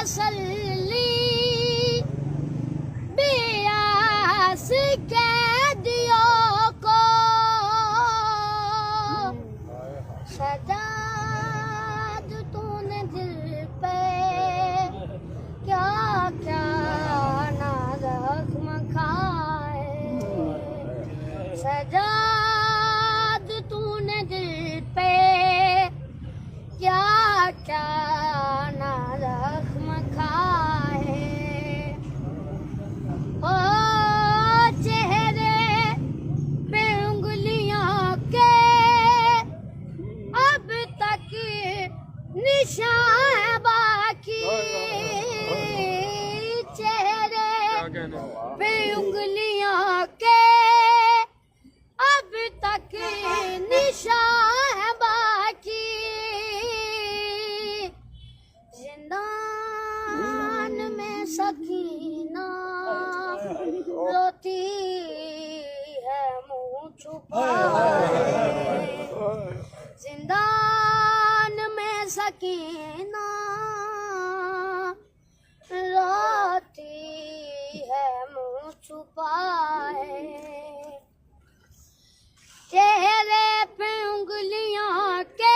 तसल्ली बेआस कैदियों को सजाद तूने दिल पे क्या क्या ना जख्म खाए सजाद तूने दिल पे क्या क्या ना जख्म खाए ओ चेहरे पे उंगलियों के अब तक निशान बाकी चेहरे पे उंगलियों के अब तक निशान बाकी जिंदान में सकीना रोती है मुंह छुपाए जिंदान में सकीना रोती है मुंह छुपाए चेहरे पे उंगलियों के